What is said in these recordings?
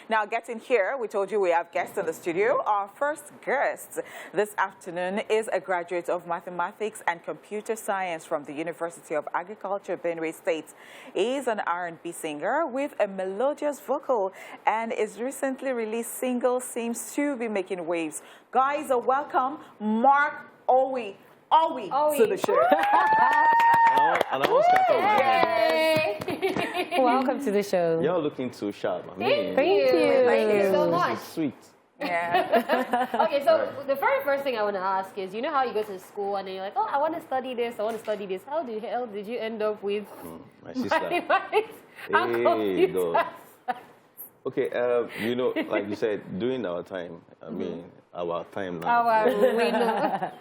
Now, getting here, we told you we have guests in the studio. Our first guest this afternoon is a graduate of mathematics and computer science from the University of Agriculture, Benue State. He is an R&B singer with a melodious vocal, and his recently released single seems to be making waves. Guys, welcome Mark Owi to the show. And I was Welcome to the show. You're looking too sharp. Thank you. Thank you so much. Sweet. Yeah. Okay, so the very first thing I want to ask is, you know how you go to school and then you're like, oh, I want to study this, I want to study this. How the hell did you end up with My sister. mathematics and computers? Okay, you know, like you said, during our time, I mean, our time now. We know.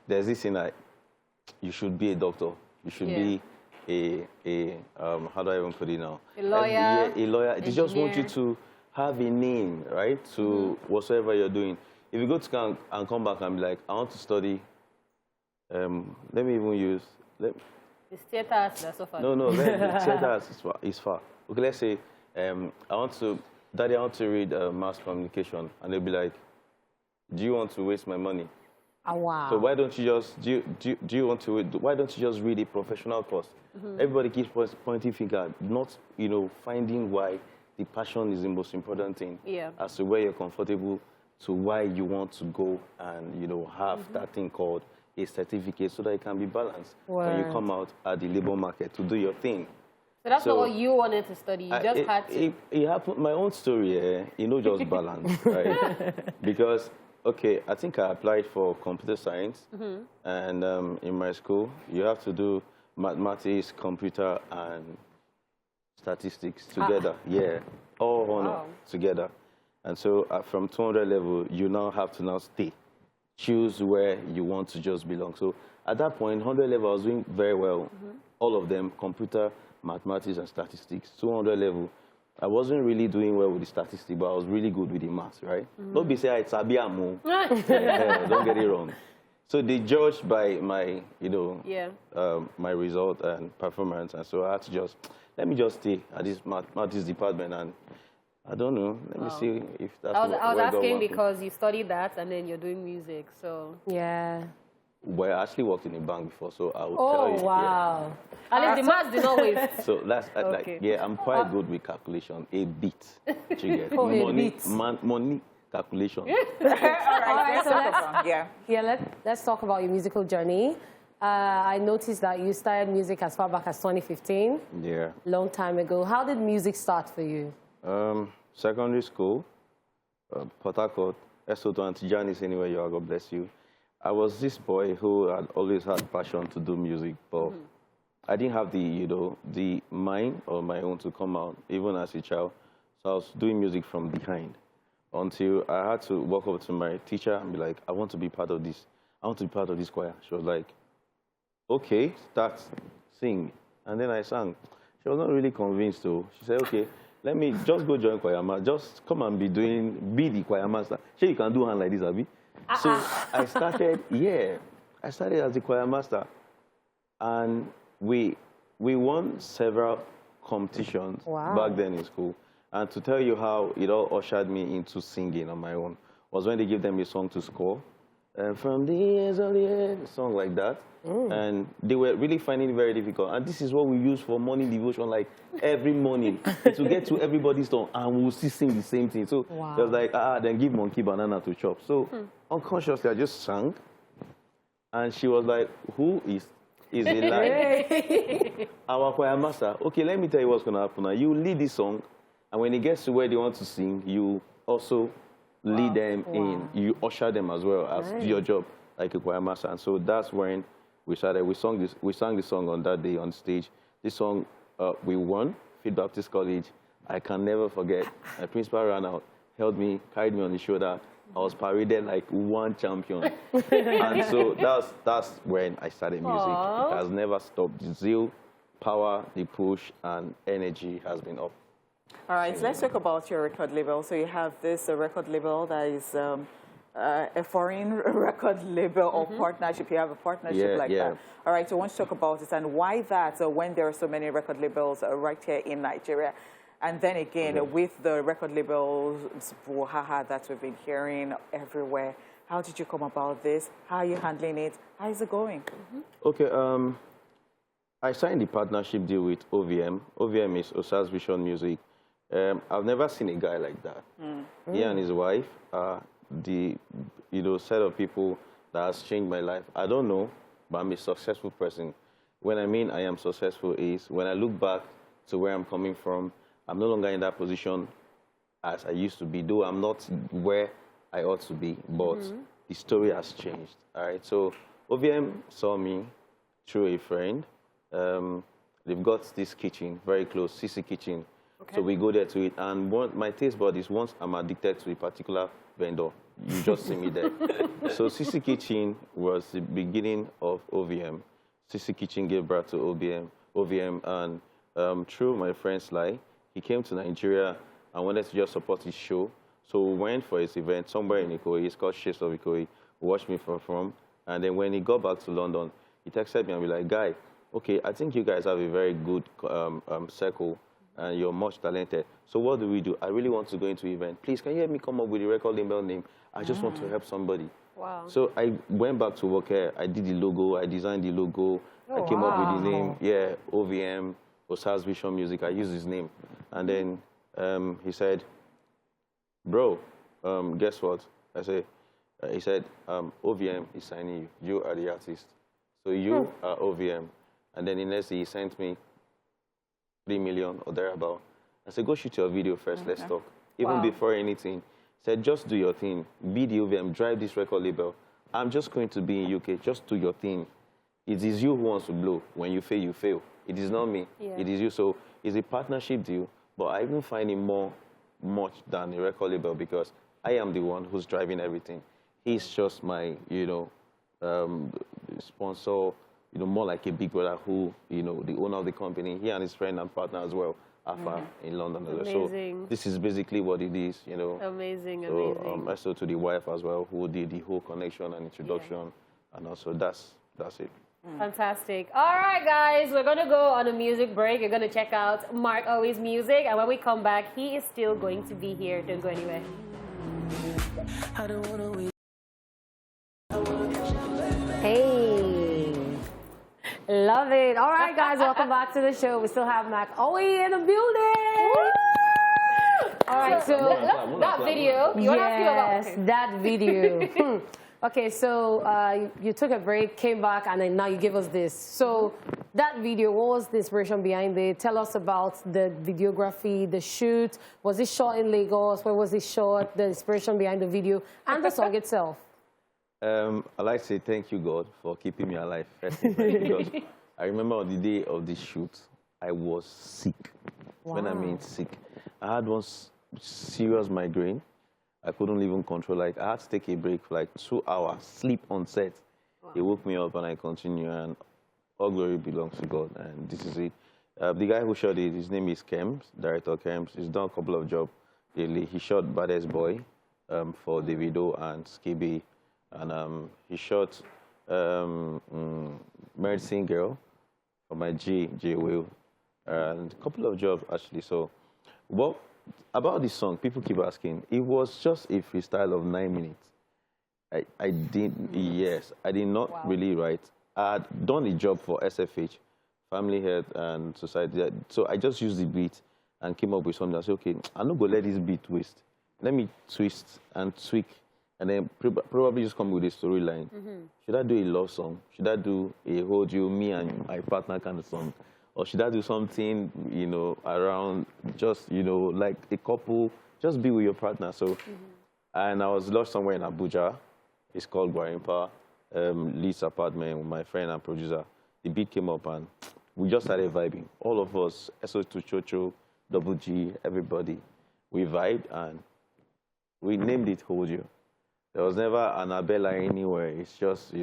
There's this thing like, you should be a doctor. You should be a how do I even put it now? A lawyer. Yeah, a lawyer. They just want you engineer. to have a name, right? To whatsoever you're doing. If you go to camp and come back and be like, I want to study, let me even use, It's theater, that's so far. no, theater is far. Okay, let's say, Daddy, I want to read mass communication. And they'll be like, do you want to waste my money? Oh, wow. So why don't you just why don't you just read a professional course? Everybody keeps pointing finger, not finding why the passion is the most important thing. Yeah. As to where you're comfortable, to why you want to go and have that thing called a certificate, so that it can be balanced when you come out at the labor market to do your thing. So that's not what you wanted to study. You just had to. It happened. My own story, just balance, right? Because. Okay, I think I applied for computer science, and in my school, you have to do mathematics, computer, and statistics together. Yeah, all together. And so from 200 level, you now have to now choose where you want to just belong. So at that point, 100 level, I was doing very well. All of them, computer, mathematics, and statistics. 200 level. I wasn't really doing well with the statistics, but I was really good with the maths, right? Don't be saying it's Abiamu. Don't get it wrong. So they judged by my, my result and performance, and so I had to let me just stay at this mathematics department, and I don't know. Let me see if that's. I was asking because you studied that and then you're doing music, so. Yeah. Well, I actually worked in a bank before, so I will tell you. Oh, wow. At least the maths did not waste. So that's I'm quite good with calculation, a bit. You get money calculation. All right, so let's talk about your musical journey. I noticed that you started music as far back as 2015. Yeah. Long time ago. How did music start for you? Secondary school, Port Harcourt, Esoto and Tijanis, anywhere you are, God bless you. I was this boy who had always had passion to do music, but I didn't have the mind on my own to come out, even as a child. So I was doing music from behind until I had to walk up to my teacher and be like, I want to be part of this. I want to be part of this choir. She was like, okay, start, sing. And then I sang. She was not really convinced, though. She said, okay, let me just go join choir master. Just come and be the choir master. Sure, you can do hand like this, Abi. So I started, I started as the choir master, and we won several competitions back then in school. And to tell you how it all ushered me into singing on my own was when they gave them a song to score, from the years of the air, a song like that. And they were really finding it very difficult. And this is what we use for morning devotion, like every morning, to get to everybody's tongue, and we'll still sing the same thing. So it was like, then give monkey banana to chop. So unconsciously, I just sang. And she was like, who is a lie? Our choir master. Okay, let me tell you what's going to happen now. You lead this song, and when it gets to where they want to sing, you also lead them in. You usher them as well as do your job like a choir master. And so that's when we started. We sang this song on that day on stage. This song, we won, Field Baptist College. I can never forget. My principal ran out, held me, carried me on his shoulder. I was paraded like one champion. And so that's when I started music. It has never stopped. The zeal, power, the push, and energy has been up. All right, so let's talk about your record label. So you have this record label that is a foreign record label or partnership. You have a partnership that. All right, so I want to talk about it and why that when there are so many record labels right here in Nigeria. And then again, with the record labels, brouhaha that we've been hearing everywhere, how did you come about this? How are you handling it? How is it going? Okay, I signed the partnership deal with OVM. OVM is Osas Vision Music. I've never seen a guy like that. He and his wife are the set of people that has changed my life. I don't know, but I'm a successful person. When I mean I am successful is when I look back to where I'm coming from, I'm no longer in that position as I used to be, though I'm not where I ought to be, but the story has changed. All right, so OVM saw me through a friend. They've got this kitchen very close, CC Kitchen. Okay. So we go there to eat. And my taste bud is once I'm addicted to a particular vendor, you just see me there. So CC Kitchen was the beginning of OVM. CC Kitchen gave birth to OVM, and through my friend Sly, he came to Nigeria and wanted to just support his show. So we went for his event somewhere in Ikoyi. It's called Shapes of Ikoyi. Watched me perform. And then when he got back to London, he texted me and be like, guy, okay, I think you guys have a very good circle and you're much talented. So what do? I really want to go into an event. Please, can you help me come up with the record label name? I just want to help somebody. Wow. So I went back to work here. I did the logo. I designed the logo. I came up with the name. Yeah, OVM, Osas Vision Music. I used his name. And then he said, bro, guess what? I said, he said, OVM is signing you. You are the artist. So you are OVM. And then the next day he sent me 3 million or thereabout. I said, go shoot your video first, let's talk. Even before anything, said, just do your thing. Be the OVM, drive this record label. I'm just going to be in UK, just do your thing. It is you who wants to blow. When you fail, you fail. It is not me, it is you. So it's a partnership deal, but I even find it much than a record label because I am the one who's driving everything. He's just my, sponsor, more like a big brother who, the owner of the company, he and his friend and partner as well, Alpha in London. Amazing. So this is basically what it is, Amazing, so, amazing. Also to the wife as well, who did the whole connection and introduction, and also that's it. Fantastic. All right, guys, we're going to go on a music break. We're going to check out Mark Always Music, and when we come back, he is still going to be here. Don't go anywhere. Hey. Love it. All right, guys, welcome back to the show. We still have Mac Owie in the building. All right, so that video, you want to ask you about it? That video. Okay, so you took a break, came back, and then now you give us this. So that video, what was the inspiration behind it? Tell us about the videography, the shoot. Was it shot in Lagos? Where was it shot? The inspiration behind the video and the song itself. I'd like to say thank you, God, for keeping me alive. First because I remember on the day of this shoot, I was sick. Wow. When I mean sick, I had one serious migraine. I couldn't even control. Like, I had to take a break for like 2 hours, sleep on set. Wow. He woke me up and I continue, and all glory belongs to God. And this is it. The guy who shot it, his name is Kems, director Kems. He's done a couple of jobs lately. He shot Baddest Boy for Davido and Skibby. And he shot Medicine Girl for my J Will. And a couple of jobs, actually. So, what about this song, people keep asking. It was just a freestyle of 9 minutes. I did not really write. I had done a job for SFH, Family Health and Society. So I just used the beat and came up with something. I said, okay, I'm not going to let this beat waste. Let me twist and tweak and then probably just come with a storyline. Should I do a love song? Should I do a hold you, me and my partner kind of song? Or should I do something, around just, like a couple, just be with your partner. So, and I was lost somewhere in Abuja. It's called Gwarimpa, Lee's apartment with my friend and producer. The beat came up and we just started vibing. All of us, SO2 Chocho, Double G, everybody, we vibed and we named it Hold You. There was never Annabella anywhere. It's just,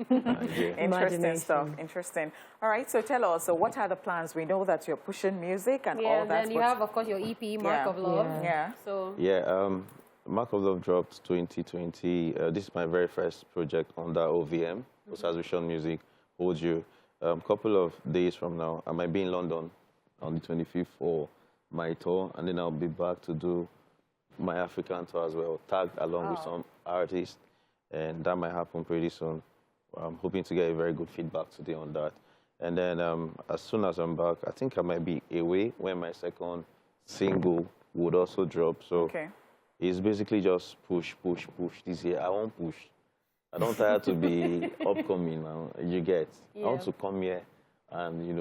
Interesting stuff. Interesting. All right, so tell us, so what are the plans? We know that you're pushing music and all that. Yeah, then you have, of course, your EP, Mark of Love. Yeah. So. Yeah, Mark of Love dropped 2020. This is my very first project under OVM, Osas Vision Music, Hold You. A couple of days from now, I might be in London on the 25th for my tour, and then I'll be back to do my African tour as well, tagged along with some artists, and that might happen pretty soon. I'm hoping to get a very good feedback today on that. And then as soon as I'm back, I think I might be away when my second single would also drop. So it's basically just push, push, push this year. I won't push. I don't tire to be upcoming now. You get. I want to come here and, you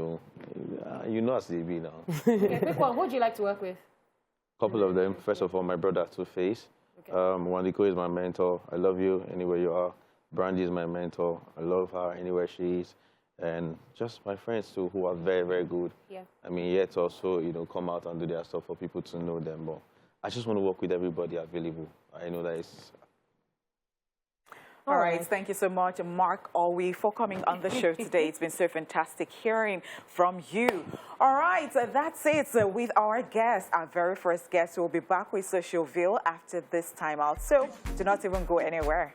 know as they be now. Okay, quick one. Who would you like to work with? A couple of them. First of all, my brother, Two-Face. Okay. Wandiko is my mentor. I love you anywhere you are. Brandy is my mentor. I love her anywhere she is. And just my friends, too, who are very, very good. Yeah. I mean, yet also, come out and do their stuff for people to know them. But I just want to work with everybody available. I know that it's... All right. Thank you so much, Mark Owi, for coming on the show today. It's been so fantastic hearing from you. All right. That's it with our guest, our very first guest. We'll be back with Social Ville after this time out. So do not even go anywhere.